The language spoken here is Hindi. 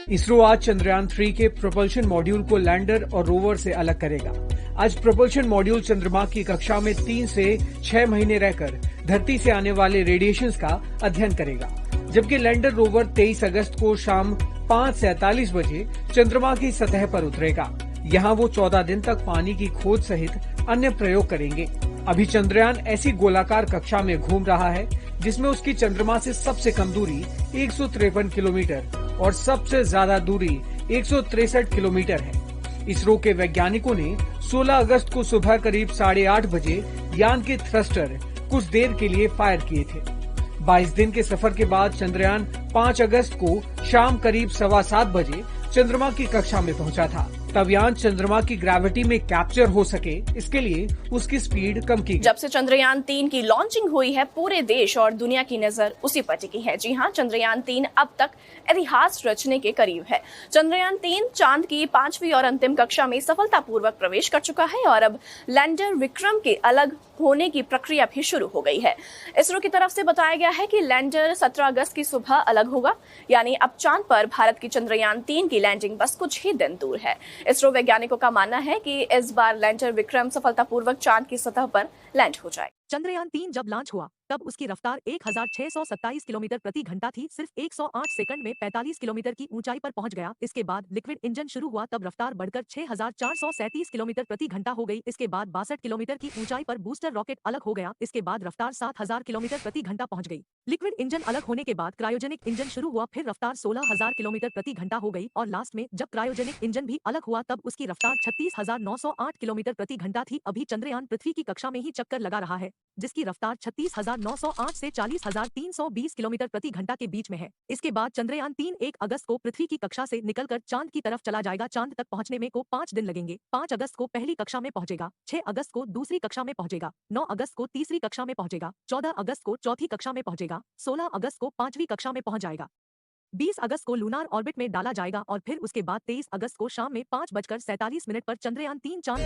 इसरो आज चंद्रयान 3 के प्रोपल्शन मॉड्यूल को लैंडर और रोवर से अलग करेगा। आज प्रोपल्शन मॉड्यूल चंद्रमा की कक्षा में 3 से 6 महीने रहकर धरती से आने वाले रेडिएशंस का अध्ययन करेगा, जबकि लैंडर रोवर 23 अगस्त को शाम 5:43 बजे चंद्रमा की सतह पर उतरेगा। यहाँ वो 14 दिन तक पानी की खोज सहित अन्य प्रयोग करेंगे। अभी चंद्रयान ऐसी गोलाकार कक्षा में घूम रहा है जिसमें उसकी चंद्रमा से सबसे कम दूरी 153 किलोमीटर और सबसे ज्यादा दूरी 163 किलोमीटर है। इसरो के वैज्ञानिकों ने 16 अगस्त को सुबह करीब 8:30 बजे यान के थ्रस्टर कुछ देर के लिए फायर किए थे। 22 दिन के सफर के बाद चंद्रयान 5 अगस्त को शाम करीब 7:15 बजे चंद्रमा की कक्षा में पहुंचा था। तब यान चंद्रमा की ग्रेविटी में कैप्चर हो सके, इसके लिए उसकी स्पीड कम की गई। जब से चंद्रयान 3 की लॉन्चिंग हुई है, पूरे देश और दुनिया की नजर उसी पर टिकी है। जी हां, चंद्रयान 3 अब तक इतिहास रचने के करीब है। चंद्रयान 3 चांद की 5वीं और अंतिम कक्षा में सफलतापूर्वक प्रवेश कर चुका है और अब लैंडर विक्रम के अलग होने की प्रक्रिया भी शुरू हो गई है। इसरो की तरफ से बताया गया है कि लैंडर 17 अगस्त की सुबह अलग होगा, यानी अब चांद पर भारत की चंद्रयान 3 की लैंडिंग बस कुछ ही दिन दूर है। इसरो वैज्ञानिकों का मानना है कि इस बार लैंडर विक्रम सफलतापूर्वक चांद की सतह पर लैंड हो जाए। चंद्रयान 3 जब लॉन्च हुआ तब उसकी रफ्तार 1627 किलोमीटर प्रति घंटा थी। सिर्फ 108 सेकंड में 45 किलोमीटर की ऊंचाई पर पहुंच गया। इसके बाद लिक्विड इंजन शुरू हुआ, तब रफ्तार बढ़कर 6437 किलोमीटर प्रति घंटा हो गई। इसके बाद 62 किलोमीटर की ऊंचाई पर बूस्टर रॉकेट अलग हो गया। इसके बाद रफ्तार 7000 किलोमीटर प्रति घंटा पहुंच गई। लिक्विड इंजन अलग होने के बाद क्रायोजेनिक इंजन शुरू हुआ, फिर रफ्तार 16000 किलोमीटर प्रति घंटा हो गई और लास्ट में जब क्रायोजेनिक इंजन भी अलग हुआ तब उसकी रफ्तार 36908 किलोमीटर प्रति घंटा थी। अभी चंद्रयान पृथ्वी की कक्षा में ही चक्कर लगा रहा है, जिसकी रफ्तार 36908 से 40320 किलोमीटर प्रति घंटा के बीच में है। इसके बाद चंद्रयान 3 1 अगस्त को पृथ्वी की कक्षा से निकलकर चांद की तरफ चला जाएगा। चांद तक पहुंचने में को 5 दिन लगेंगे। 5 अगस्त को पहली कक्षा में पहुंचेगा, 6 अगस्त को दूसरी कक्षा में पहुंचेगा, 9 अगस्त को तीसरी कक्षा में पहुंचेगा, 14 अगस्त को चौथी कक्षा में पहुंचेगा, 16 अगस्त को 5वीं कक्षा में पहुंच जाएगा, 20 अगस्त को लूनार ऑर्बिट में डाला जाएगा और फिर उसके बाद 23 अगस्त को शाम में 5:47 पर चंद्रयान 3 चांद